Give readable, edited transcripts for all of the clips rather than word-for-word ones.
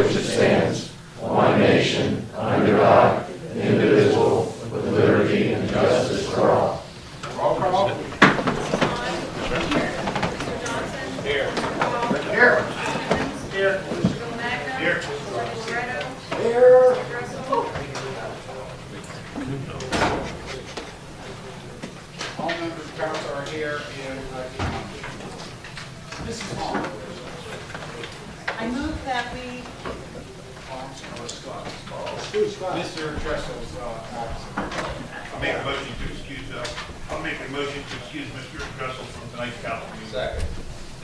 which it stands, one nation, under God, indivisible, with liberty and justice for all. Roll call. Here. Here. Here. Here. Here. All members of council are here and Mrs. Hall. I move that we, Mr. Dressel's absent. I'll make a motion to excuse, Mr. Dressel from tonight's council meeting. Second.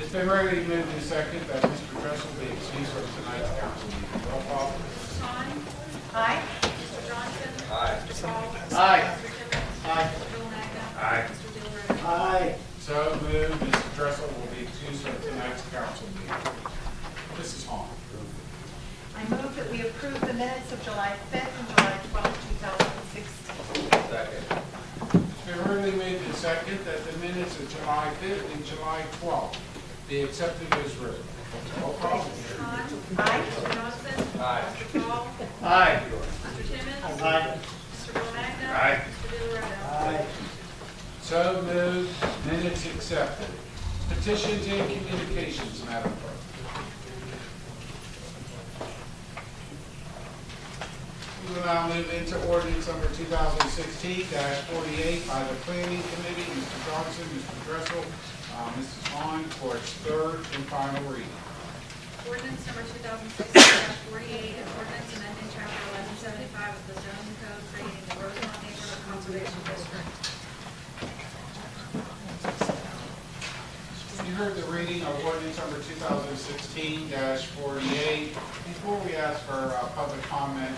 It's been regularly moved and seconded that Mr. Dressel be excused from tonight's council meeting. Roll call. Mrs. Vaughn. aye. Mr. Johnson. Aye. Mr. Paul. Aye. Mr. Timmons. Aye. Mr. Bill Magna. Aye. Mr. DeLorean. Aye. So moved. Mr. Dressel will be excused from tonight's council meeting. Mrs. Hall. I move that we approve the minutes of July 5th and July 12th, 2016. Second. It's been regularly moved and seconded that the minutes of July 5th and July 12th be accepted as written. Roll call. Mrs. Vaughn. Aye. Mr. Johnson. Aye. Mr. Paul. Aye. Mr. Timmons. Aye. Mr. Bill Magna. Aye. Mr. DeLorean. So moved, minutes accepted. Petitions and communications, Madam Clerk. We will now move into ordinance number 2016-48 by the Planning Committee, Mr. Johnson, Mr. Dressel, Mrs. Vaughn, for its third and final reading. Ordinance number 2016-48, an ordinance amending chapter 1175 of the zoning code creating the Rosemont Neighborhood Conservation District. You heard the reading of ordinance number 2016-48. Before we ask for public comment,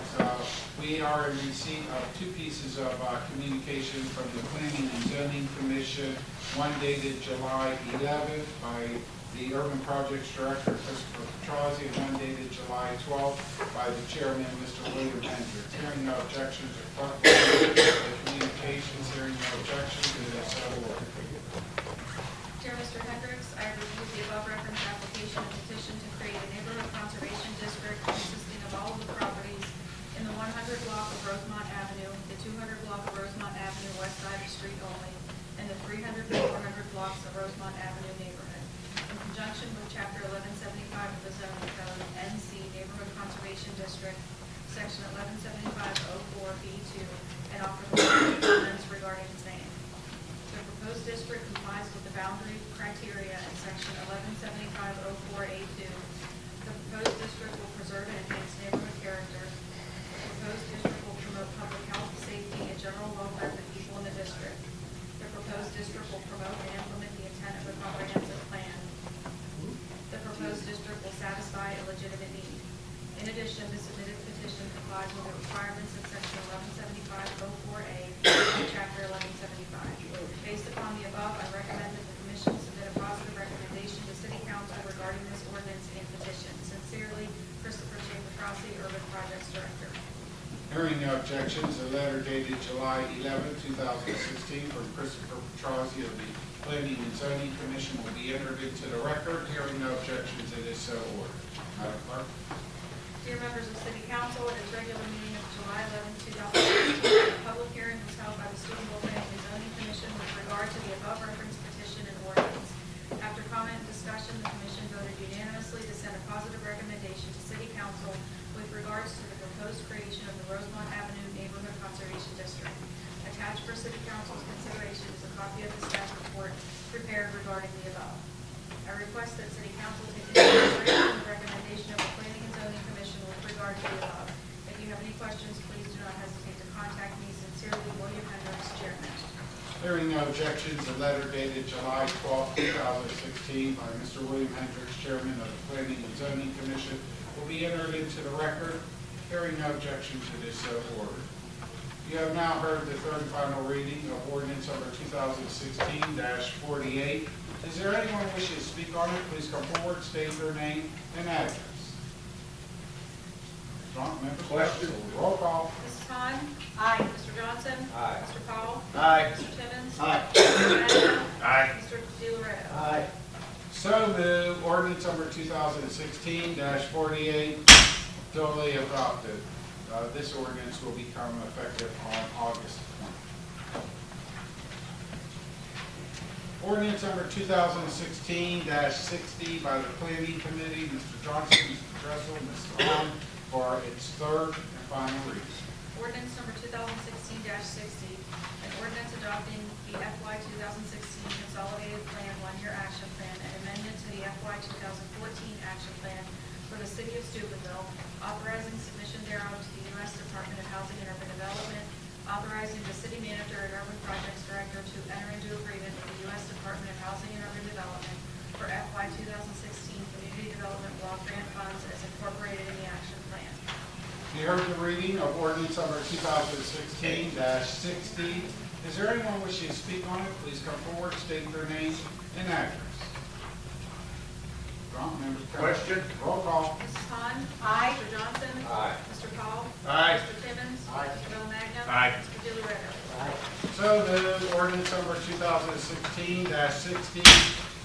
we are in receipt of two pieces of communication from the Planning and Zoning Commission, one dated July 11th by the Urban Projects Director, Christopher Petrozzi, and one dated July 12th by the Chairman, Mr. William Hendricks. Hearing no objections, the communications, hearing no objections, it is so ordered. Dear Mr. Hendricks, I have reviewed the above referenced application and petition to create a neighborhood conservation district consisting of all of the properties in the 100 block of Rosemont Avenue, the 200 block of Rosemont Avenue west side of street only, and the 300 and 400 blocks of Rosemont Avenue neighborhood. In conjunction with Chapter 1175 of the zoning code, NC Neighborhood Conservation District, Section 1175-04B2, and offer the following comments regarding its name. The proposed district complies with the boundary criteria in section 1175-04A2. The proposed district will preserve and enhance neighborhood character. The proposed district will promote public health, safety, and general welfare of the people in the district. The proposed district will promote and implement the intent of the comprehensive plan. The proposed district will satisfy a legitimate need. In addition, the submitted petition complies with the requirements in section 1175-04A and chapter 1175. Based upon the above, I recommend that the commission submit a positive recommendation to city council regarding this ordinance and petition. Sincerely, Christopher J. Petrossi, Urban Projects Director. Hearing no objections, a letter dated July 11, 2016 from Christopher Petrozzi of the Planning and Zoning Commission will be entered into the record. Hearing no objections, it is so ordered. Madam Clerk. Dear members of City Council, at its regular meeting of July 11, 2016, a public hearing was held by the Steubenville Planning and Zoning Commission with regard to the above referenced petition and ordinance. After comment and discussion, the Commission voted unanimously to send a positive recommendation to City Council with regards to the proposed creation of the Rosemont Avenue Neighborhood Conservation District. Attached for City Council's consideration is a copy of the staff report prepared regarding the above. I request that City Council take into consideration the recommendation of the Planning and Zoning Commission with regard to the above. If you have any questions, please do not hesitate to contact me. Sincerely, William Hendricks, Chairman. Hearing no objections, a letter dated July 12, 2016 by Mr. William Hendricks, Chairman of the Planning and Zoning Commission, will be entered into the record. Hearing no objections, it is so ordered. You have now heard the third and final reading of ordinance number 2016-48. Is there anyone wishing to speak on it? Please come forward, state your name and address. Members, Question. roll call. Mrs. Vaughn. Aye. Mr. Johnson. Aye. Mr. Paul. Aye. Mr. Timmons. Aye. Mr. Magna. Aye. Mr. DeLorean. Aye. So moved. Ordinance number 2016-48 duly adopted. This ordinance will become effective on August 20th. Ordinance number 2016-60 by the Planning Committee, Mr. Johnson, Mr. Dressel, Mr. Hahn, for its third and final reading. Ordinance number 2016-60, an ordinance adopting the FY 2016 Consolidated Plan One-Year Action Plan and amendment to the FY 2014 Action Plan for the City of Steubenville, authorizing submission thereof to the U.S. Department of Housing and Urban Development, authorizing the City Manager and Urban Projects Director to enter into agreement with the U.S. Department of Housing and Urban Development for FY 2016 Community Development Block Grant Funds as incorporated in the action plan. You heard the reading of ordinance number 2016-60. Is there anyone wishing to speak on it? Please come forward, state their name and address. Members of council. Question? Roll call. Mrs. Hahn? Aye. Mr. Johnson? Aye. Mr. Paul? Aye. Mr. Timmons? Aye. Mr. Bill Magno? Aye. Mr. DeLoretto? So moved. Ordinance number 2016-60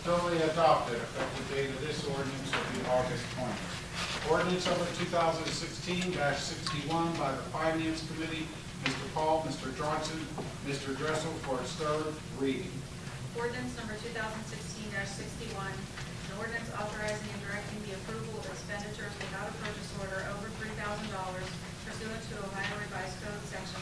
duly adopted. Effective date of this ordinance will be August 20th. Ordinance number 2016-61 by the Finance Committee, Mr. Paul, Mr. Johnson, Mr. Dressel for its third reading. Ordinance number 2016-61, an ordinance authorizing and directing the approval of expenditures without a purchase order over $3,000 pursuant to Ohio Revised Code Section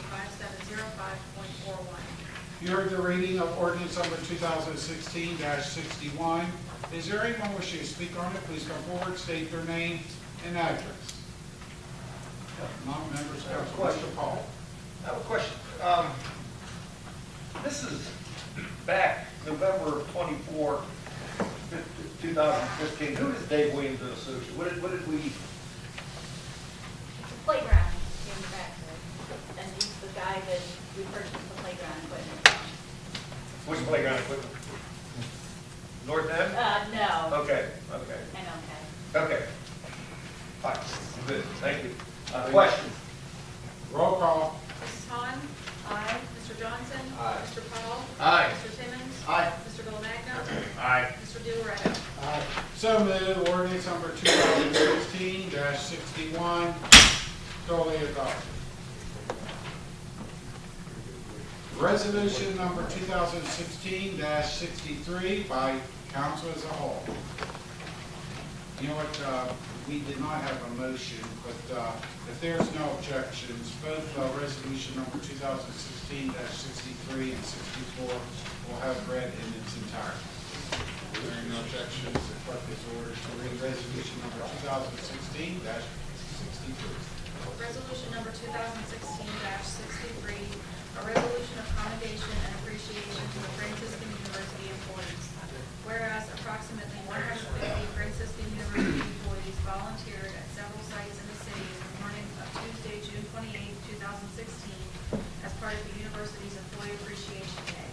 5705.41. You heard the reading of ordinance number 2016-61. Is there anyone wishing to speak on it? Please come forward, state their name and address. None, members of council. Mr. Paul. I have a question. This is back November 24, 2015. Who is Dave Williams and Associates? What did we? It's a playground manufacturer, and he's the guy that we purchased the playground equipment from. Which playground equipment? North End? No. Okay. And okay. Okay. Fine. Good. Thank you. Question. Roll call. Mrs. Hahn? Aye. Mr. Johnson? Aye. Mr. Paul? Aye. Mr. Timmons? Aye. Mr. Bill Magno? Aye. Mr. DeLoretto? So moved. Ordinance number 2016-61 duly adopted. Resolution number 2016-63 by council as a whole. You know what, we did not have a motion, but if there's no objections, both resolution number 2016-63 and 64 will have read in its entirety. If there are no objections, the clerk is ordered to read resolution number 2016-63. Resolution number 2016-63, a resolution of commendation and appreciation to the Franciscan University employees. Whereas approximately 150 Franciscan University employees volunteered at several sites in the city in the morning of Tuesday, June 28, 2016, as part of the university's Employee Appreciation Day.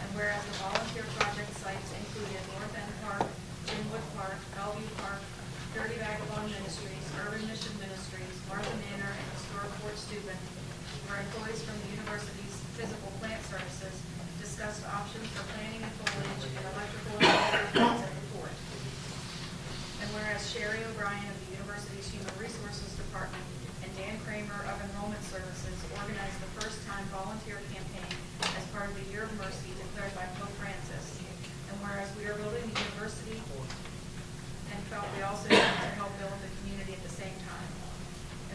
And whereas the volunteer project sites included North End Park, Greenwood Park, Bellevue Park, Dirty Vagabond Ministries, Urban Mission Ministries, Martha Manor, and Historic Fort Steuben, where employees from the university's physical plant services discussed options for planting and foliage and electrical and water at the fort. And whereas Sherry O'Brien of the university's Human Resources Department and Dan Kramer of Enrollment Services organized the first-time volunteer campaign as part of the Year of Mercy declared by Pope Francis. And whereas we are building the university and felt we also needed to help build the community at the same time.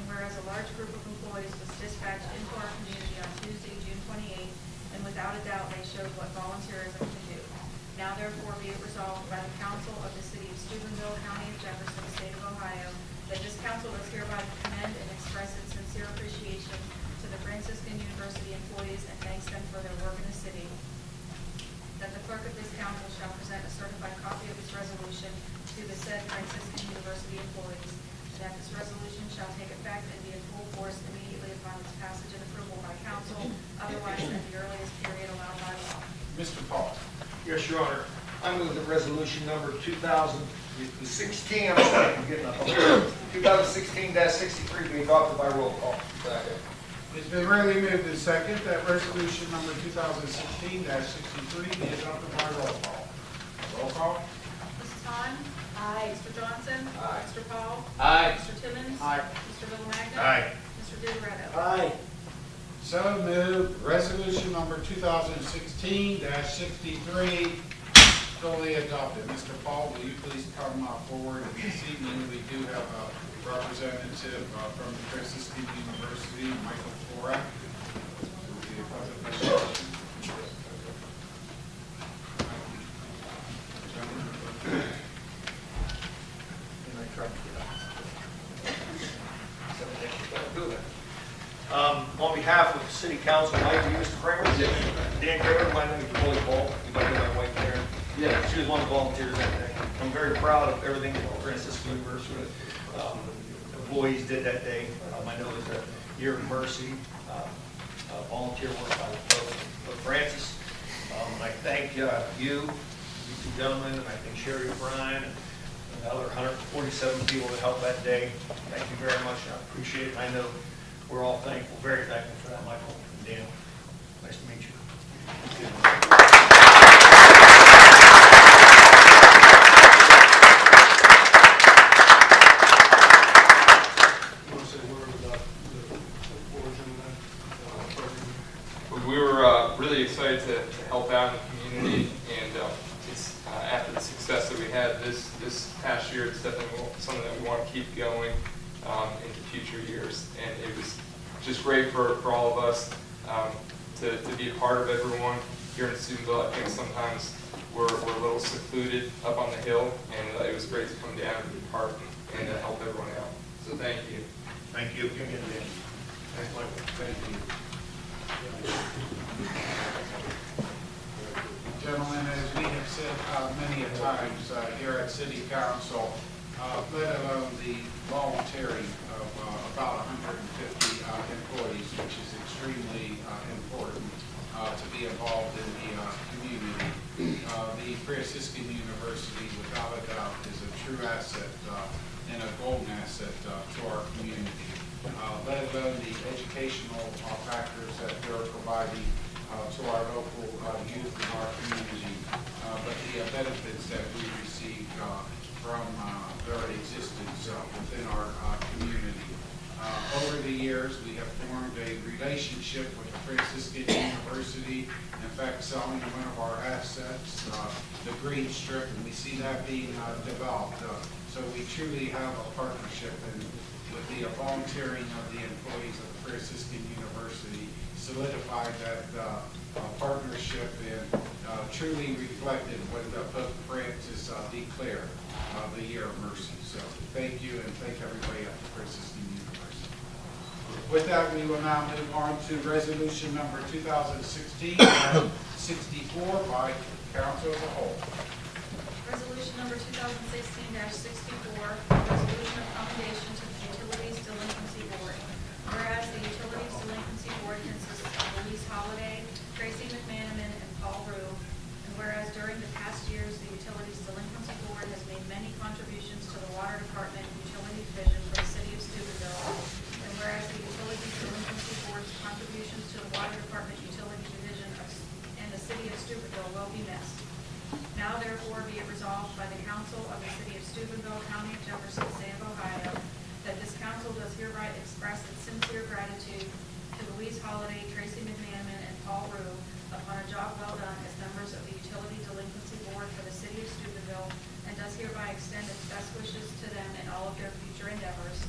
And whereas a large group of employees was dispatched into our community on Tuesday, June 28th, and without a doubt they showed what volunteerism can do. Now therefore be it resolved by the council of the city of Steubenville, county of Jefferson, state of Ohio, that this council does hereby commend and express its sincere appreciation to the Franciscan University employees and thanks them for their work in the city. That the clerk of this council shall present a certified copy of this resolution to the said Franciscan University employees, and that this resolution shall take effect and be in full force immediately upon its passage and approval by council, otherwise at the earliest period allowed by law. Mr. Paul. Yes, Your Honor. I move that resolution number 2016, I'm sorry, I'm getting up. 2016-63 be adopted by roll call. Second. It's been really moved and second that resolution number 2016-63 be adopted by roll call. Roll call. Mrs. Hahn? Aye. Mr. Johnson? Aye. Mr. Paul? Aye. Mr. Timmons? Aye. Mr. Villagna? Aye. Mr. DeLoretto? Aye. So moved. Resolution number 2016-63, duly adopted. Mr. Paul, will you please come forward? And this evening, we do have a representative from the Franciscan University, Michael Flora. On behalf of the city council, Mike, you Mr. Kramer? Dan Kramer, my name is volleyball. You might know my wife there. Yeah, she was one of the volunteers that day. I'm very proud of everything that Franciscan University employees did that day. I know it was a year of mercy, volunteer work by both Francis. And I thank you two gentlemen, and I thank Sherry O'Brien and the other 147 people that helped that day. Thank you very much. I appreciate it. I know we're all thankful, very thankful for that, Michael and Dan. Nice to meet you. We were really excited to help out in the community, and it's after the success that we had this past year, it's definitely something that we want to keep going into future years. And it was just great for all of us to be a part of everyone here in Steubenville. I think sometimes we're a little secluded up on the hill, and it was great to come down and be part and to help everyone out. So thank you. Thank you. Thanks, Michael. Thank you. Gentlemen, as we have said many a times here at City Council, let alone the volunteering of about 150 employees, which is extremely important to be involved in the community. The Franciscan University, without a doubt, is a true asset and a golden asset to our community. Let alone the educational factors that they're providing to our local youth in our community, but the benefits that we receive from their existence within our community. Over the years, we have formed a relationship with the Franciscan University, in fact, selling one of our assets, the Green Strip, and we see that being developed. So we truly have a partnership, and with the volunteering of the employees of the Franciscan University, solidified that partnership and truly reflected what Pope Francis declared the year of mercy. So thank you, and thank everybody at the Franciscan University. With that, we will now move on to resolution number 2016-64 by council as a whole. Resolution number 2016-64, resolution of commendation to the Utilities Delinquency Board. Whereas the Utilities Delinquency Board consists of Louise Holliday, Tracy McManaman, and Paul Rue. And whereas during the past years, the Utilities Delinquency Board has made many contributions to the Water Department and Utility Division for the City of Steubenville. And whereas the Utilities Delinquency Board's contributions to the Water Department Utility Division and the City of Steubenville will be missed. Now therefore be it resolved by the Council of the City of Steubenville, County of Jefferson, State of Ohio, that this council does hereby express its sincere gratitude to Louise Holliday, Tracy McManaman, and Paul Rue upon a job well done as members of the Utility Delinquency Board for the City of Steubenville, and does hereby extend its best wishes to them in all of their future endeavors.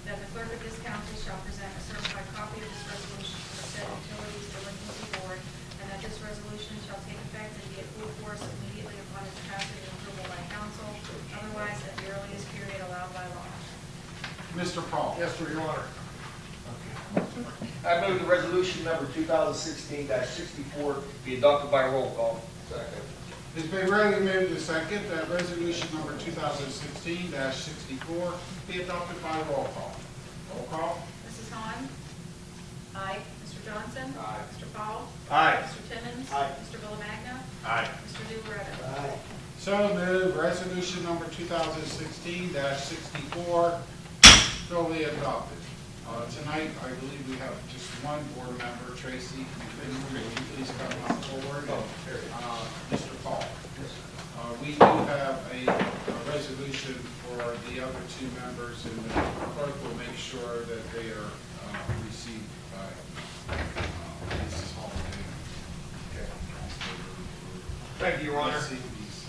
That the clerk of this council shall present a certified copy of this resolution to the said Utilities Delinquency Board, and that this resolution shall take effect and be in full force immediately upon its passage and approval by council, otherwise at the earliest period allowed by law. Mr. Paul. Yes, sir, Your Honor. I move the resolution number 2016-64 be adopted by roll call. Second. It's been ready moved and second that resolution number 2016-64 be adopted by roll call. Roll call. Mrs. Hahn? Aye. Mr. Johnson? Aye. Mr. Paul? Aye. Mr. Timmons? Aye. Mr. Villagna? Aye. Mr. DeLoretto? Aye. So moved. Resolution number 2016-64 duly adopted. Tonight, I believe we have just one board member, Tracy. Will you please come forward? Mr. Paul. We do have a resolution for the other two members, and the clerk will make sure that they are received by Mrs. Holiday. Thank you, Your Honor. Receive these.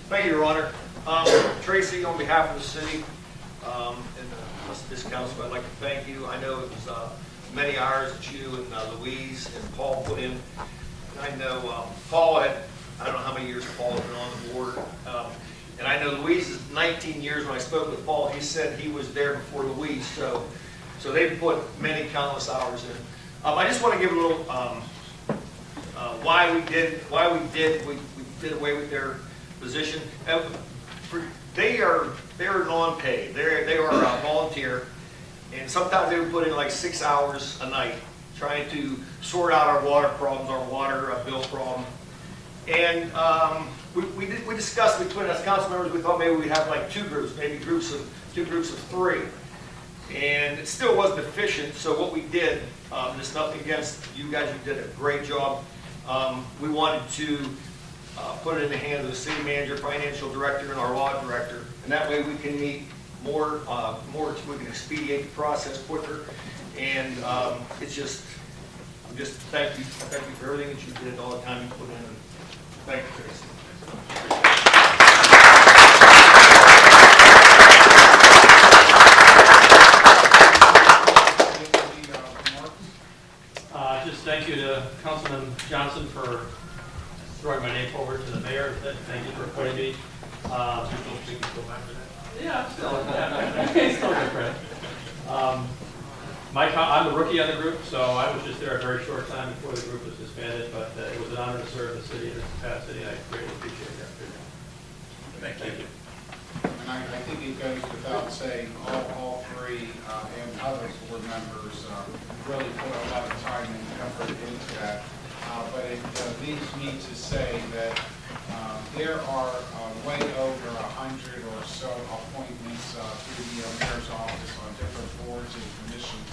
Thank you, Your Honor. Tracy, on behalf of the city and this council, I'd like to thank you. I know it was many hours that you and Louise and Paul put in. I know Paul had, I don't know how many years Paul has been on the board. And I know Louise is 19 years. When I spoke with Paul, he said he was there before Louise. So they've put many countless hours in. I just want to give a little why we did away with their position. They are non-paid. They are a volunteer, and sometimes they would put in like 6 hours a night trying to sort out our water problems, our water bill problem. And we discussed between us council members. We thought maybe we'd have like two groups, maybe two groups of three, and it still wasn't efficient. So what we did, there's nothing against you guys. You did a great job. We wanted to put it in the hands of the city manager, financial director, and our law director, and that way we can meet more. We can expedite the process quicker, and it's just thank you for everything that you did, all the time you put in. And thank you, Tracy. Just thank you to Councilman Johnson for throwing my name forward to the mayor. Thank you for appointing me. Yeah, I'm still good, Fred. I'm the rookie on the group, so I was just there a very short time before the group was disbanded, but it was an honor to serve the city in this capacity, and I greatly appreciate that. Thank you. And I think it goes without saying, all three and other board members really put a lot of time and effort into that. But it leads me to say that there are way over 100 or so appointments through the mayor's office on different boards and commissions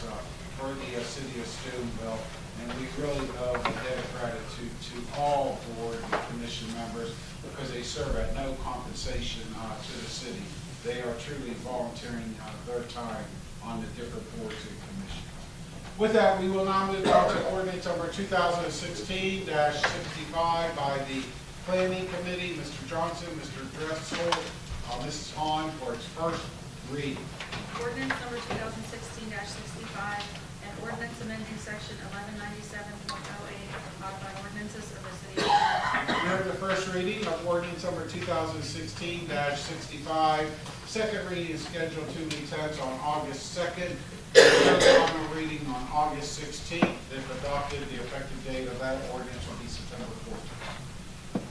for the city of Steubenville. And we really owe a debt of gratitude to all board and commission members because they serve at no compensation to the city. They are truly volunteering their time on the different boards and commissions. With that, we will now move on to ordinance number 2016-65 by the Planning Committee. Mr. Johnson, Mr. Dressel, this is on for its first reading. Ordinance number 2016-65, an ordinance amending section 1197.08 of the codified ordinances of the city of Steubenville. Hearing the first reading of ordinance number 2016-65. Second reading is scheduled to be held on August 2nd. Final reading on August 16th. If adopted, the effective date of that ordinance will be September 14th.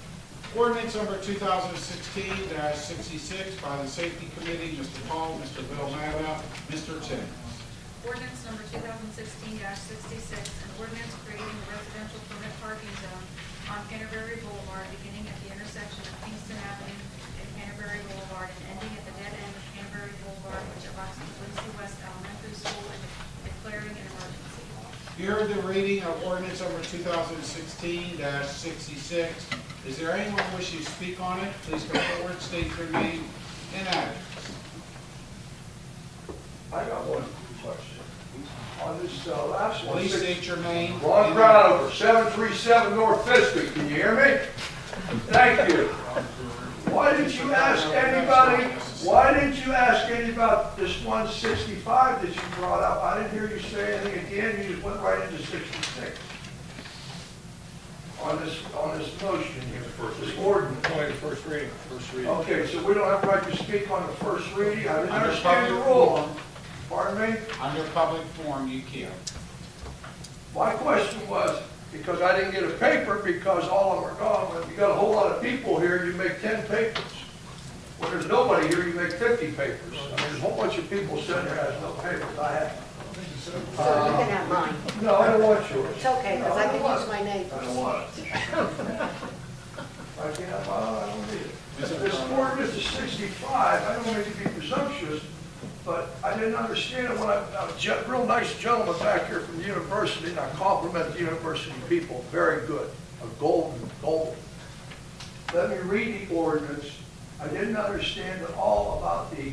Ordinance number 2016-66 by the Safety Committee, Mr. Paul, Mr. Bill Mata, Mr. Timmons. Ordinance number 2016-66, an ordinance creating a residential permit parking zone on Canterbury Boulevard beginning at the intersection of Kingston Avenue and Canterbury Boulevard and ending at the dead end of Canterbury Boulevard, which abuts the Quincy West Elementary School, and declaring an emergency. You heard the reading of ordinance number 2016-66. Is there anyone wishing to speak on it? Please come forward, state your name and address. I got one question. On this last one. Please state your name. Ron Brownover, 737 North Fisbee. Can you hear me? Thank you. Why didn't you ask anybody about this 165 that you brought up? I didn't hear you say anything at the end. You just went right into 66. On this motion here. This ordinance. Only the first reading. Okay, so we don't have right to speak on the first reading? I didn't understand the rule. Pardon me? Under public forum, you can. My question was, because I didn't get a paper because all of them are gone, when you got a whole lot of people here, you make 10 papers. When there's nobody here, you make 50 papers. I mean, there's a whole bunch of people sitting there that has no papers. I have. So you can have mine. No, I don't want yours. It's okay, because I can use my name. I don't want it. I can't, I don't need it. This ordinance is 65, I don't mean to be presumptuous, but I didn't understand it when a real nice gentleman back here from the university, and I compliment the university people, very good, a golden. Let me read the ordinance. I didn't understand at all about the,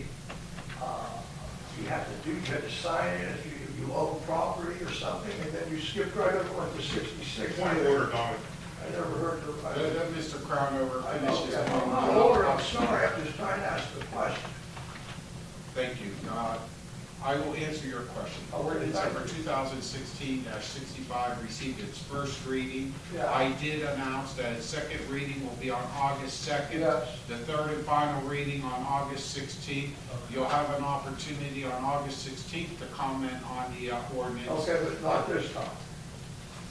you have to sign it if you own property or something, and then you skipped right over to 66. Point of order, Don. I never heard of Let Mr. Crownover I finish know, his. I'm not older, I'm sorry, I'm just trying to ask the question. Thank you. I will answer your question. Okay, Ordinance thank number 2016-65 received its first reading. Yeah. I did announce that its second reading will be on August 2nd. Yes. The third and final reading on August 16th. You'll have an opportunity on August 16th to comment on the ordinance. Okay, but not this time.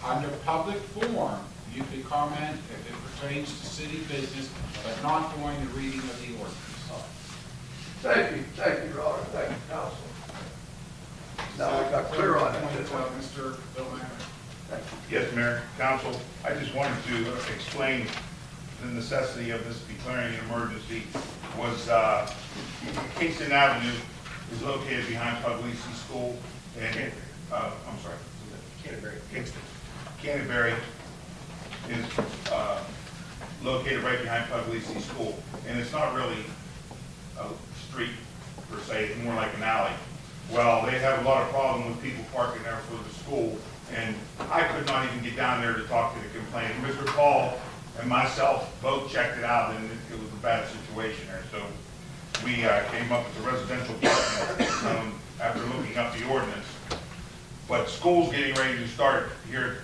Under public forum, you can comment if it pertains to city business, but not during the reading of the ordinance. Thank you, Robert, thank you, council. Now we got clear on it. Mr. Bill Mayor. Yes, Mayor, Council, I just wanted to explain the necessity of this declaring an emergency was, Kingston Avenue is located behind Puglisi School, and, I'm sorry, Canterbury, Kingston. Canterbury is, located right behind Puglisi School, and it's not really a street per se, it's more like an alley. Well, they have a lot of problem with people parking there for the school, and I could not even get down there to talk to the complainant. Mr. Paul and myself both checked it out, and it was a bad situation there. So we came up with a residential parking after looking up the ordinance. But school's getting ready to start here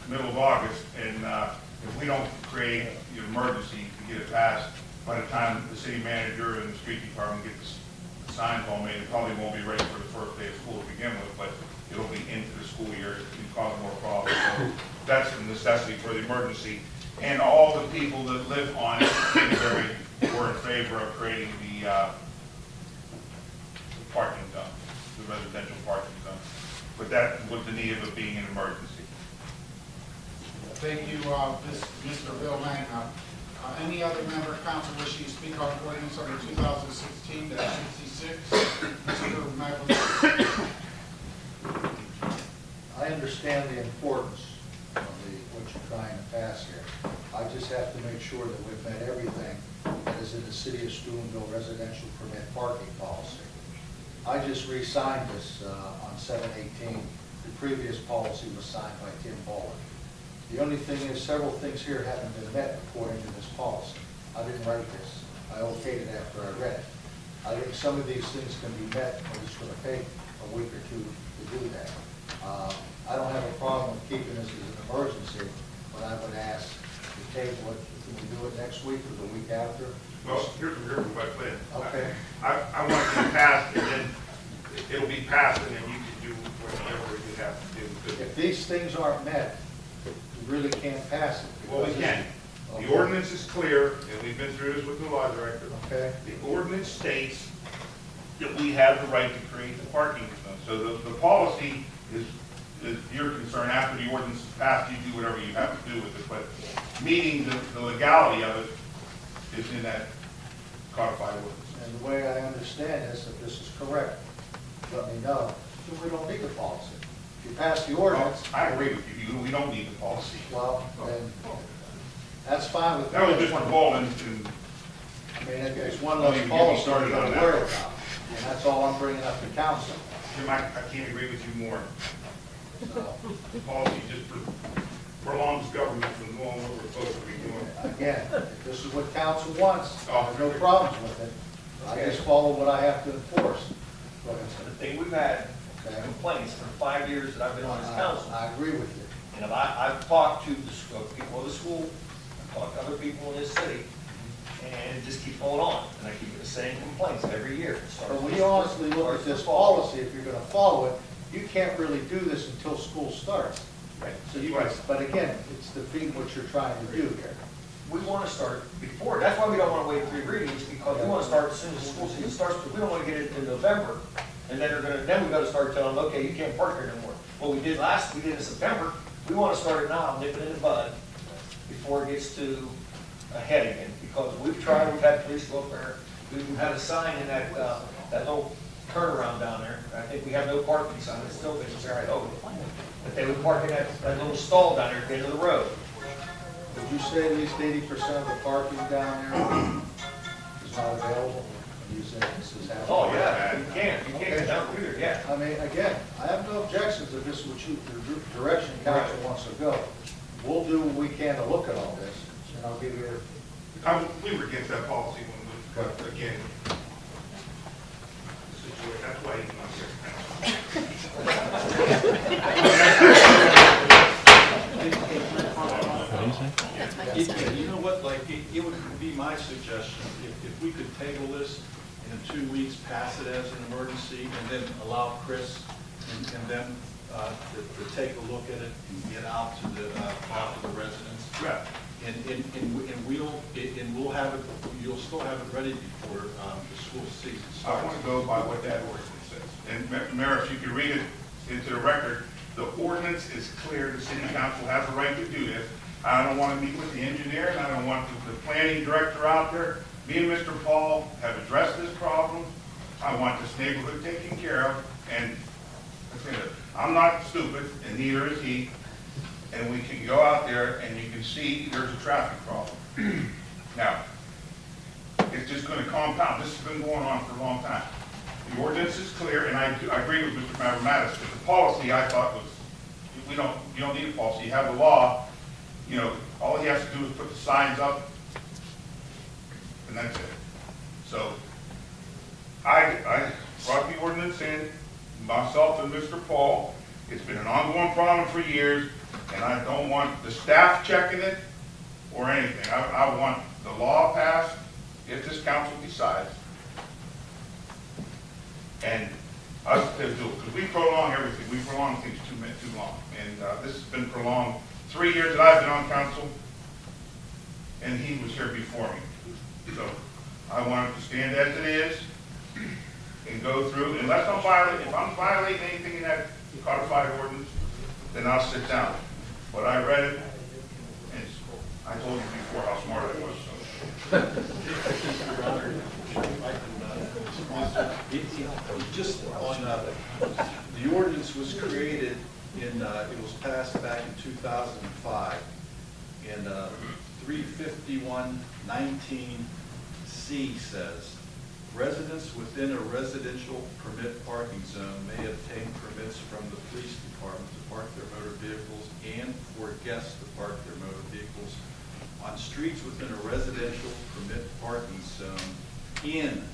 middle of August, and if we don't create an emergency to get it passed, by the time the city manager and the street department get the signs all made, it probably won't be ready for the first day of school to begin with, but it'll be into the school year, it can cause more problems. So that's the necessity for the emergency. And all the people that live on Kingsbury were in favor of creating the parking zone, the residential parking zone. But that was the need of it being an emergency. Thank you, Mr. Bill Lang. Any other member of council wishing to speak on ordinance number 2016-66? Mr. Magley. I understand the importance of what you're trying to pass here. I just have to make sure that we've met everything that is in the city of Steubenville residential permit parking policy. I just re-signed this on 7/18. The previous policy was signed by Tim Ballard. The only thing is, several things here haven't been met according to this policy. I didn't write this. I okayed it after I read it. I think some of these things can be met, but it's going to take a week or two to do that. I don't have a problem with keeping this as an emergency, but I would ask the table it, can we do it next week or the week after? Well, here's my plan. Okay. I want it to be passed, and then it'll be passed, and then you can do whatever you have to do. If these things aren't met, you really can't pass it. Well, we can. The ordinance is clear, and we've been through this with the law director. Okay. The ordinance states that we have the right to create the parking zone. So the policy is your concern. After the ordinance is passed, you do whatever you have to do with it. But meeting the legality of it is in that codified ordinance. And the way I understand this, if this is correct, let me know, so we don't need the policy. If you pass the ordinance, I agree with you. We don't need the policy. well, then, that's fine with me. That was just one ball in. I mean, it's one Well, less you get me policy started you're on gonna that. worry about, and that's all I'm bringing up to council. Jim, I can't agree with you more. So, The policy just prolongs government from doing what we're supposed to be doing. again, if this is what council wants, I have no Oh. problems with it. I just follow what I have to enforce. The thing we've had Okay. complaints for 5 years that I've been on this council. I agree with you. And if I've talked to the people of the school, I've talked to other people in this city, and it just keeps going on. And I keep getting the same complaints every year. But when you honestly look at this policy, if you're gonna follow it, you can't really do this until school starts. Right. So you, but again, it's defeating what you're trying to do here. We want to start before, that's why we don't want to wait 3 readings, because we want to start as soon as the school season starts, because we don't want to get it in November, and then we got to start telling them, okay, you can't park here no more. What we did in September, we want to start it now, nip it in the bud, before it gets to a head again, because we've had police go up there, we've had a sign in that little turnaround down there, I think we have no parking sign, it's still been there, I hope. But they would park in that little stall down there at the end of the road. Would you say at least 80% of the parking down there is not available? You say this is happening? Oh, yeah, you can't get down through there, yeah. I mean, again, I have no objections if this is what you, the direction council wants to go. We'll do what we can to look at all this, and I'll give you, We were against that policy when we, but again, the situation, that's why he's not here. You know what, like, it would be my suggestion, if we could table this in 2 weeks, pass it as an emergency, and then allow Chris and them to take a look at it and get out to the residents. Right. And we'll have it, you'll still have it ready before the school season I starts. want to go by what that ordinance says. And Mayor, if you could read it into the record, the ordinance is clear, the city council has the right to do this. I don't want to meet with the engineer, and I don't want the planning director out there. Me and Mr. Paul have addressed this problem. I want this neighborhood taken care of, and I'm not stupid, and neither is he. And we can go out there and you can see there's a traffic problem. Now, it's just going to compound. This has been going on for a long time. The ordinance is clear, and I agree with Mr. Mavromatis, but the policy I thought was, you don't need a policy. You have the law. You know, all he has to do is put the signs up, and that's it. So, I brought the ordinance in, myself and Mr. Paul. It's been an ongoing problem for years, and I don't want the staff checking it or anything. I want the law passed if this council decides, and us to do it, because we prolong everything. We prolong things too long, and this has been prolonged 3 years that I've been on council, and he was here before me. So I want it to stand as it is and go through, unless I'm violating, if I'm violating anything in that codified ordinance, then I'll sit down. But I read it, and I told you before how smart I was. Just on, the ordinance was created in, it was passed back in 2005, and 35119C says, residents within a residential permit parking zone may obtain permits from the police department to park their motor vehicles and for guests to park their motor vehicles on streets within a residential permit parking zone in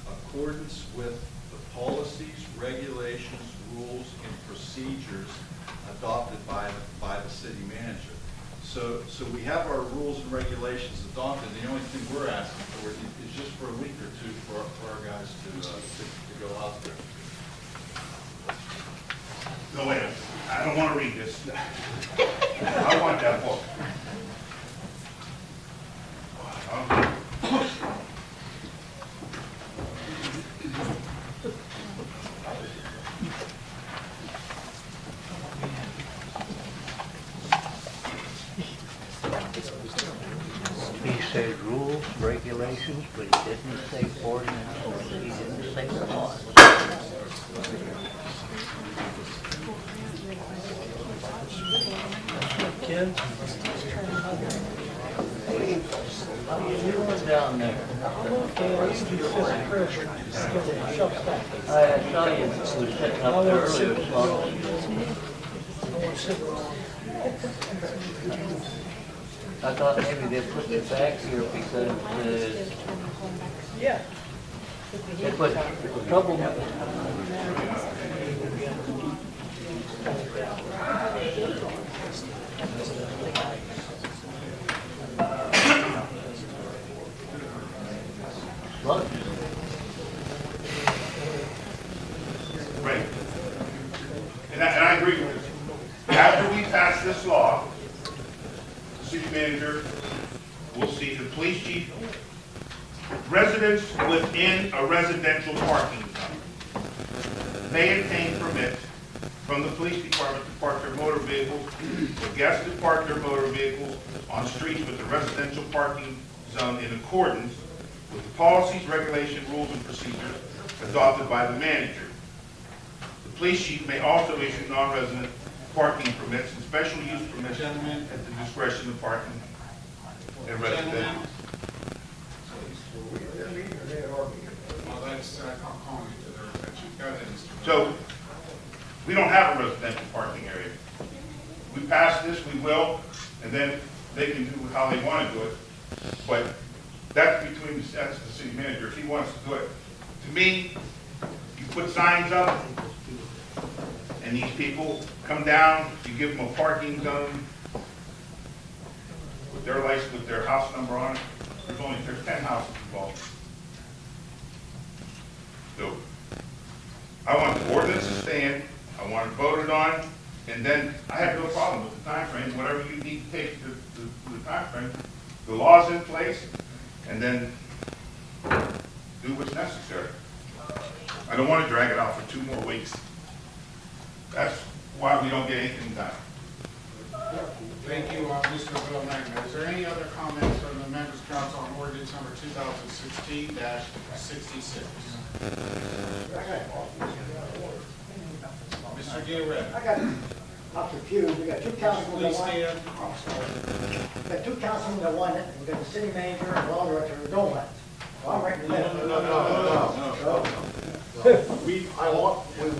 accordance with the policies, regulations, rules, and procedures adopted by the city manager. So we have our rules and regulations adopted. The only thing we're asking for is just for a week or two for our guys to go out there. No, wait, I don't want to read this. I want that book. He said rules, regulations, but he didn't say ordinance, he didn't say laws. Jim? How you doing down there? I saw you was sitting up there earlier, I thought maybe they put you back here because they put trouble. What? Right. And I agree with this. After we pass this law, the city manager will see the police chief, residents within a residential parking zone may obtain permits from the police department to park their motor vehicles, or guests to park their motor vehicles on streets with a residential parking zone in accordance with the policies, regulations, rules, and procedures adopted by the manager. The police chief may also issue non-resident parking permits and special use permits at the discretion of the parking and residential. Well, that's, I'm calling it to their attention. Go ahead, Mr. So, we don't have a residential parking area. We pass this, we will, and then they can do how they want to do it. But that's that's the city manager, if he wants to do it. To me, you put signs up, and these people come down, you give them a parking zone with their license, with their house number on it. There's 10 houses involved. So, I want the ordinance to stand, I want it voted on, and then I have no problem with the time frame. Whatever you need to take to the time frame. The law's in place, and then do what's necessary. I don't want to drag it out for 2 more weeks. That's why we don't get anything done. Thank you, Mr. Bill Magna. Is there any other comments from the members' council on ordinance number 2016-66? Mr. Gilred. I'm confused. We got two councilmen Please that want, stand. I'm sorry. we got two councilmen that want it, we got the city manager and law director who don't want it. So I'm right in the middle. We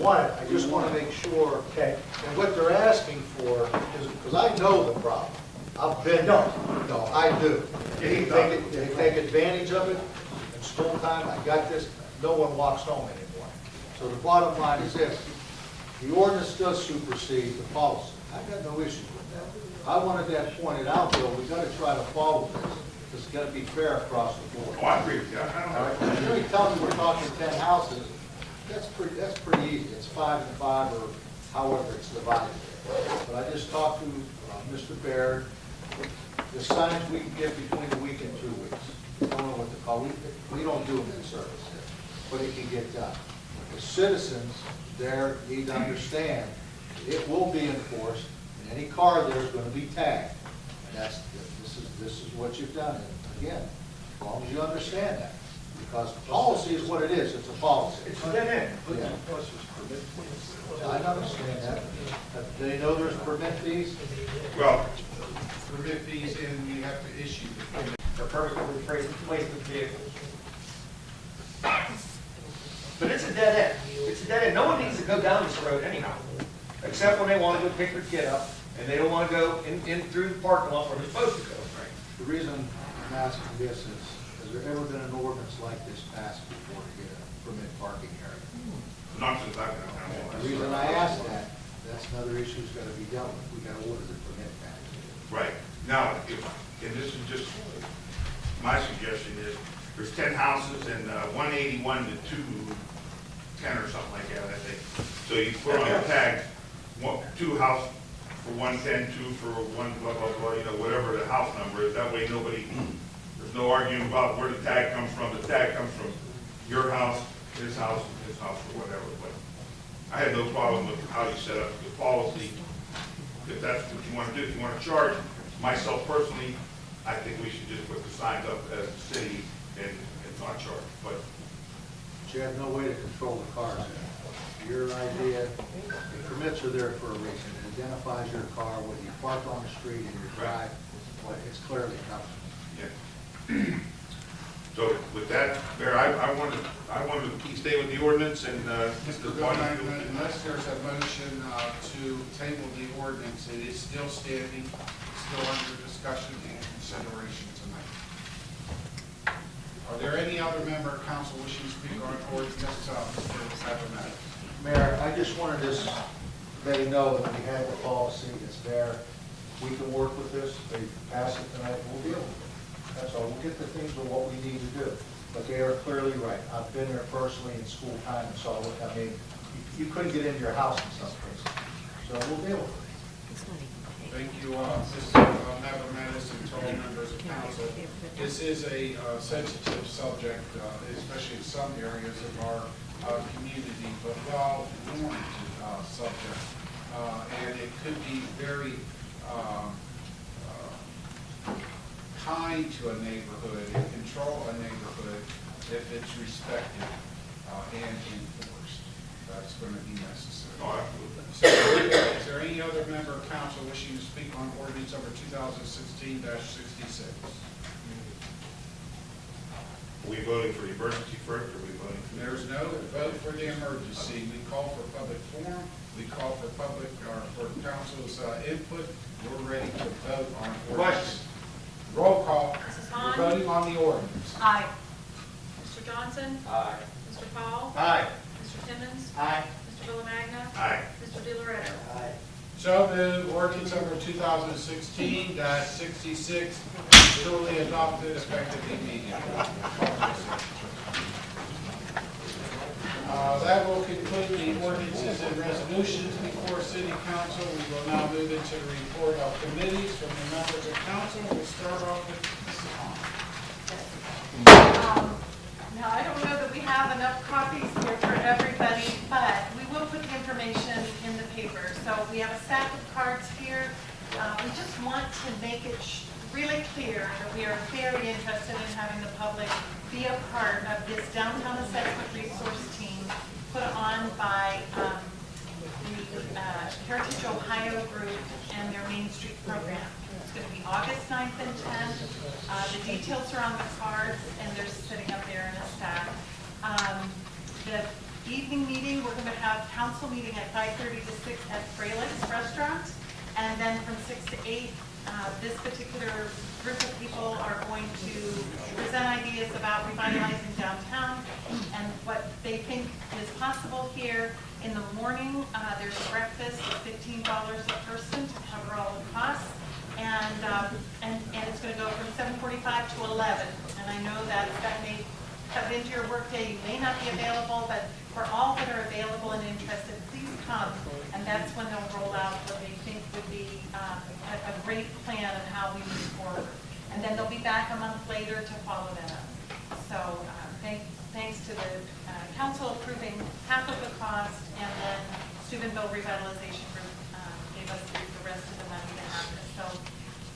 want it, I just want to make sure, Okay. and what they're asking for is, because I know the problem. I've been, no, I do. They take advantage of it, in school time, I got this, no one walks home anymore. So the bottom line is this, the ordinance does supersede the policy. I've got no issue with that. I wanted that pointed out, though, we gotta try to follow this, because it's gotta be fair across the board. Oh, I agree with you. I don't know. You tell me we're talking 10 houses, that's pretty easy. It's 5 and 5 or however it's divided. But I just talked to Mr. Baird, the signs we can get between a week and 2 weeks. I don't know what to call it. We don't do them in service here, but it can get done. The citizens there need to understand it will be enforced, and any car there is going to be tagged. And this is what you've done. And again, as long as you understand that. Because policy is what it is, it's a policy. It's a dead end. Yeah. I understand that. Do they know there's permit fees? Well, Permit fees, and we have to issue the permit. For perfectly replacement vehicles. But it's a dead end. It's a dead end. No one needs to go down this road anyhow, except when they want to go pick their kid up, and they don't want to go in through the parking lot where they're supposed to go. The reason I'm asking this is, has there ever been an ordinance like this passed before to get a permit parking area? not since I've been on The council. reason I ask that, that's another issue that's gotta be dealt with. We gotta order the permit back. Right. Now, and this is just, my suggestion is, there's 10 houses and 181 to 210 or something like that, I think. So you put on your tag, 2 house for 110, 2 for 1 blah, blah, blah, you know, whatever the house number is. That way nobody, there's no arguing about where the tag comes from. The tag comes from your house, his house, or whatever. But I have no problem with how you set up the policy. If that's what you want to do, if you want to charge, myself personally, I think we should just put the signs up as a city and not charge. But You have no way to control the cars. Your idea, the permits are there for a reason. It identifies your car, whether you park on the street and you drive, but it's clearly covered. yeah. So with that, Mayor, I wanted to stay with the ordinance and Mr. Gilman, unless there's a motion to table the ordinance, it is still standing, still under discussion and consideration tonight. Are there any other member of council wishing to speak on ordinance, Mr. Sabermeyer? Mayor, I just wanted to let you know that we had the policy, it's there. We can work with this, they pass it tonight, we'll deal with it. That's all, we'll get the things of what we need to do. But they are clearly right. I've been there personally in school time and saw what, I mean, you couldn't get into your house in some cases. So we'll deal with it. Thank you, Mr. Nevermanis, and to all members of council. This is a sensitive subject, especially in some areas of our community, but well-warranted subject. And it could be very kind to a neighborhood and control a neighborhood if it's respected and enforced. it's going to be necessary. Oh, absolutely. So, is there any other member of council wishing to speak on ordinance number 2016-66? Are we voting for the emergency first, or are we voting for? There's no vote for the emergency. We call for public forum. We call for public, for council's input. We're ready to vote on ordinance. Roll call. Mrs. We're Vaughn? voting on the ordinance. Aye. Mr. Johnson? Aye. Mr. Paul? Aye. Mr. Timmons? Aye. Mr. Villamagna? Aye. Mr. DeLoretto? Aye. So moved. Ordinance number 2016-66 duly adopted effective immediately. That will conclude the ordinances and resolutions before City Council. We will now move into the report of committees from the members of council. We'll start off with Mrs. Hahn. Now, I don't know that we have enough copies here for everybody, but we will put the information in the paper. So we have a stack of cards here. We just want to make it really clear that we are very interested in having the public be a part of this downtown assessment resource team put on by the Heritage Ohio group and their Main Street program. It's going to be August 9th and 10th. The details are on the cards, and they're sitting up there in a stack. The evening meeting, we're going to have council meeting at 5:30 to 6 at Fralix Restaurant, and then from 6 to 8, this particular group of people are going to present ideas about revitalizing downtown and what they think is possible here. In the morning, there's breakfast at $15 a person to cover all the costs. And it's going to go from 7:45 to 11. And I know that may cut into your workday. You may not be available, but for all that are available and interested, please come. And that's when they'll roll out what they think would be a great plan of how we move forward. And then they'll be back a month later to follow that up. So thanks to the council approving half of the cost, and then Steubenville Revitalization Group gave us the rest of the money to have this. So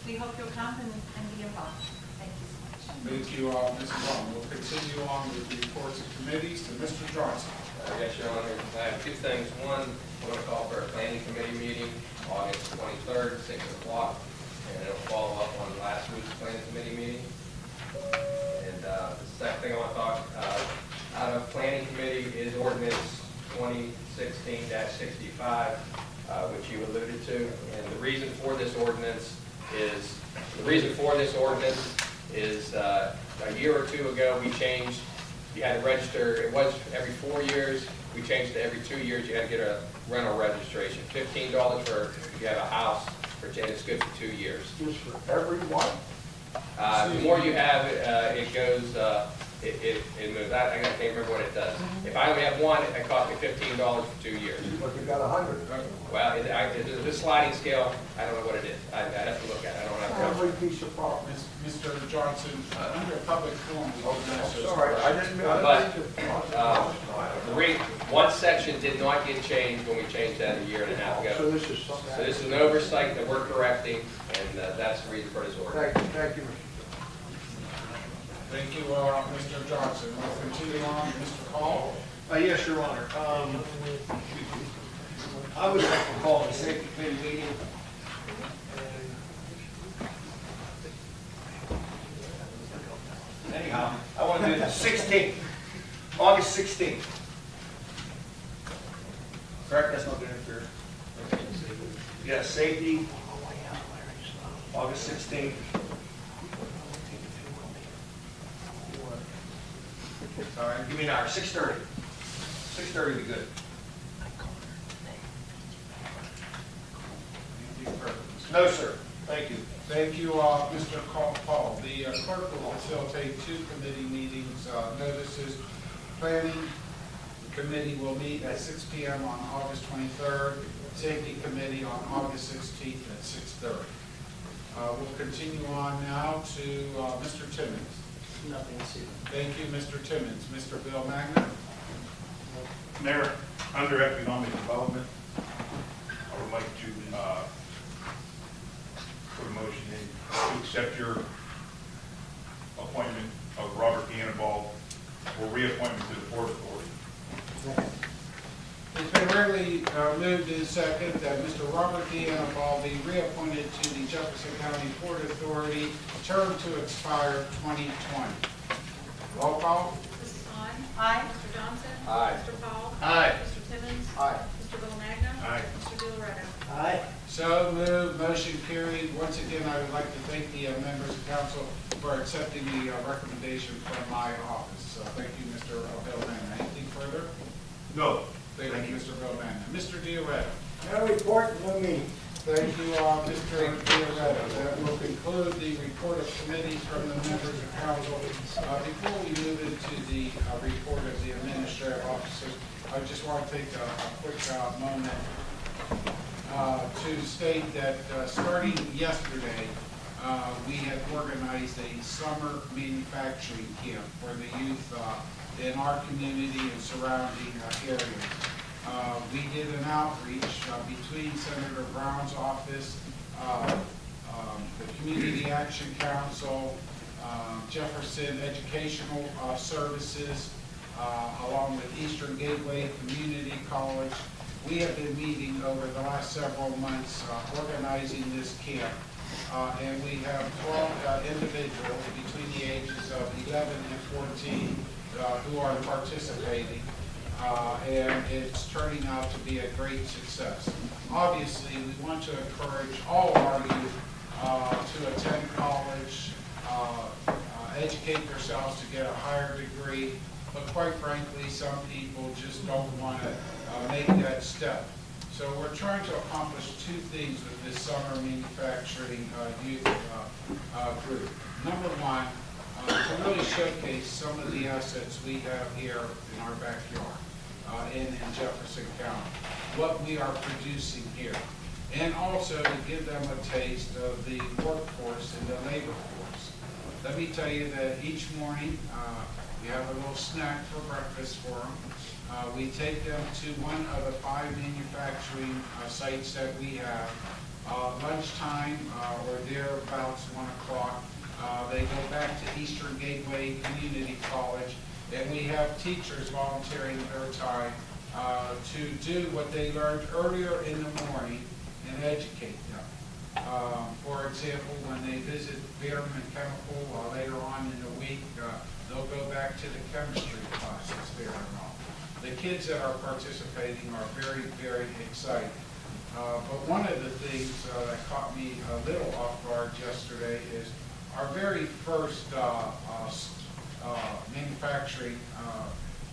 we hope you'll come and be involved. Thank you so much. Thank you, Mrs. Vaughn. We'll continue on with the reports of committees to Mr. Johnson. Yes, Your Honor. I have two things. One, I want to call for a planning committee meeting August 23rd, 6 o'clock, and it'll follow up on last week's planning committee meeting. And the second thing I want to talk out of planning committee is ordinance 2016-65, which you alluded to. And the reason for this ordinance is a year or two ago we changed. You had to register. It was every 4 years. We changed it every 2 years. You had to get a rental registration. $15 for if you have a house, and it's good for 2 years. Just for everyone? The more you have, it goes. It moves. I can't remember what it does. If I only have one, it costs me $15 for 2 years. But you got 100. Well, the sliding scale, I don't know what it is. I have to look at it. I don't have. Every piece of property. Mr. Johnson, under public forum, we can ask those Sorry, I questions. One section did not get changed when we changed that a year and a half ago. So this is something. So this is an oversight that we're correcting, and that's the reason for this order. Thank you, Mr. Thank you, Mr. Johnson. We'll continue on. Mr. Paul? Yes, Your Honor. I would like to call the safety committee meeting. Anyhow, I want to do the 16th, August 16th. Correct, that's not going to interfere. Yes, safety, August 16th. Sorry, give me an hour, 6:30. 6:30 would be good. No, sir. Thank you. Thank you, Mr. Paul. The clerk will facilitate 2 committee meetings. Notices, planning committee will meet at 6 p.m. on August 23rd. Safety committee on August 16th at 6:30. We'll continue on now to Mr. Timmons. Nothing to see. Thank you, Mr. Timmons. Mr. Bill Magna? Mayor, under economic development, I would like to put a motion in to accept your appointment of Robert Annabelle for reappointment to the Port Authority. It's been rarely moved in second that Mr. Robert D. Annaball be reappointed to the Jefferson County Port Authority, term to expire 2020. Roll call. Mrs. Vaughn. Aye. Mr. Johnson. Aye. Mr. Paul. Aye. Mr. Timmons. Aye. Mr. Bill Magna. Aye. Mr. Delarada. Aye. So moved, motion carried. Once again, I would like to thank the members of council for accepting the recommendation from my office. Thank you, Mr. Bill Manna. Anything further? No. Thank you, Mr. Bill Manna. Mr. Delarada. No report, no meeting. Thank you, Mr. Delarada. That will conclude the report of committees from the members of council. Before we move into the report of the administrative officers, I just want to take a quick moment to state that starting yesterday, we had organized a summer manufacturing camp for the youth in our community and surrounding areas. We did an outreach between Senator Brown's office, the Community Action Council, Jefferson Educational Services, along with Eastern Gateway Community College. We have been meeting over the last several months organizing this camp, and we have 12 individuals between the ages of 11 and 14 who are participating, and it's turning out to be a great success. Obviously, we want to encourage all of our youth to attend college, educate themselves to get a higher degree, but quite frankly, some people just don't want to make that step. So we're trying to accomplish two things with this summer manufacturing youth group. Number one, to really showcase some of the assets we have here in our backyard in Jefferson County, what we are producing here, and also to give them a taste of the workforce and the labor force. Let me tell you that each morning we have a little snack for breakfast for them. We take them to one of the 5 manufacturing sites that we have. Lunchtime, or thereabouts 1 o'clock, they go back to Eastern Gateway Community College, and we have teachers volunteering their time to do what they learned earlier in the morning and educate them. For example, when they visit Behrman Chemical later on in the week, they'll go back to the chemistry classes there and all. The kids that are participating are very, very excited. But one of the things that caught me a little off guard yesterday is our very first manufacturing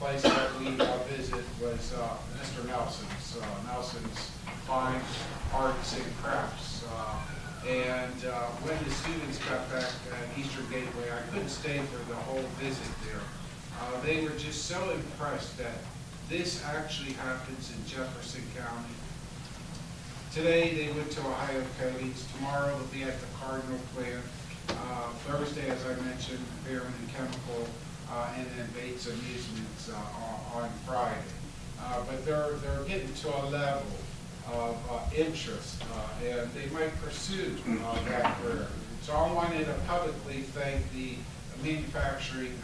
place that we visit was Mr. Nelson's, Nelson's Fine Arts and Crafts. And when the students got back at Eastern Gateway, I couldn't stay for the whole visit there. They were just so impressed that this actually happens in Jefferson County. Today they went to Ohio Coatings. Tomorrow they'll be at the Cardinal plant. Thursday, as I mentioned, Behrman Chemical, and then Bates Amusements on Friday. But they're getting to a level of interest, and they might pursue that career. So I wanted to publicly thank the manufacturing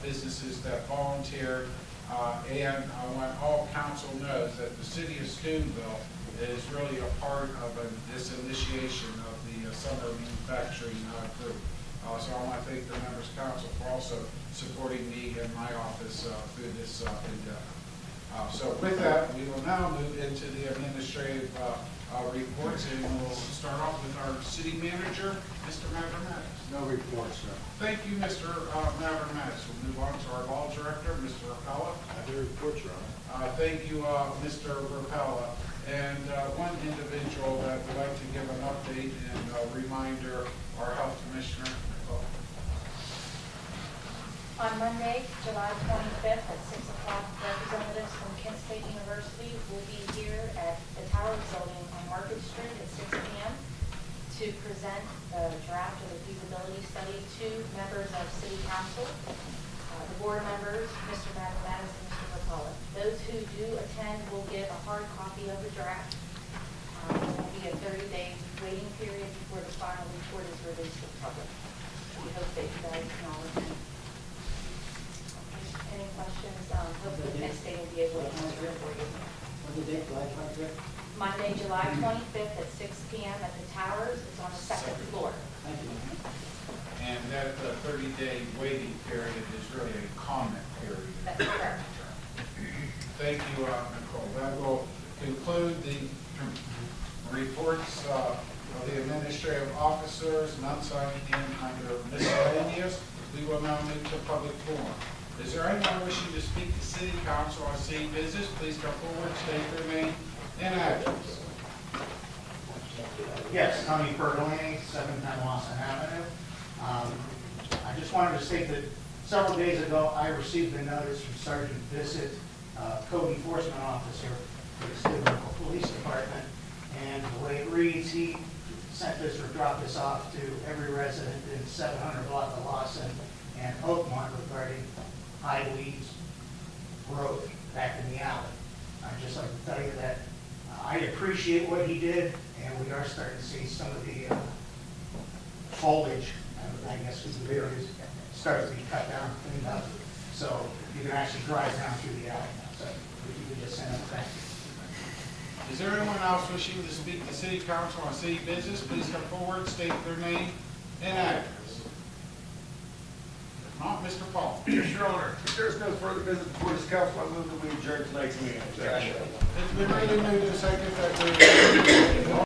businesses that volunteered, and I want all council knows that the city of Steubenville is really a part of this initiation of the summer manufacturing group. So I want to thank the members of council for also supporting me and my office through this endeavor. So with that, we will now move into the administrative reports, and we'll start off with our city manager, Mr. Mavromatis. No report, sir. Thank you, Mr. Mavromatis. We'll move on to our law director, Mr. Rapella. I have a report, Your Honor. Thank you, Mr. Rapella. And one individual that would like to give an update and a reminder, our health commissioner. On Monday, July 25th at 6 o'clock, representatives from Kent State University will be here at the Tower Building on Market Street at 6 p.m. to present the draft of the feasibility study to members of City Council, the board members, Mr. Mavromatis and Mr. Rapella. Those who do attend will get a hard copy of the draft. There will be a 30-day waiting period before the final report is released to the public. We hope that you guys can all attend. Any questions? Hopefully Kent State will be able to answer it for you. date, July 25th? Monday, July 25th at 6 PM at the Towers. It's on the second floor. Thank you. And that 30-day waiting period is really a comment period. That's correct. Thank you, Nicole. That will conclude the reports of the administrative officers, none signing in under miscellaneous. We will now move to public forum. Is there anyone wishing to speak to city council on city business? Please come forward, state their name and address. Yes, Tony Pergolini, 710 Lawson Avenue. I just wanted to state that several days ago, I received a notice from Sergeant Bissett, code enforcement officer for the Steubenville Police Department. And the way it reads, he sent this or dropped this off to every resident in 700 block of Lawson and Oakmont regarding high weeds, growth back in the alley. I'd just like to tell you that I appreciate what he did, and we are starting to see some of the foliage, I guess is the word, is starting to be cut down, cleaned up. So you can actually drive down through the alley now. So if you could just send them a thank you. Is there anyone else wishing to speak to city council on city business? Please come forward, state their name and address. If not, Mr. Paul. Yes, Your Honor, if there's no further business before this council, I move that we adjourn tonight's meeting. It's been really moved to second that we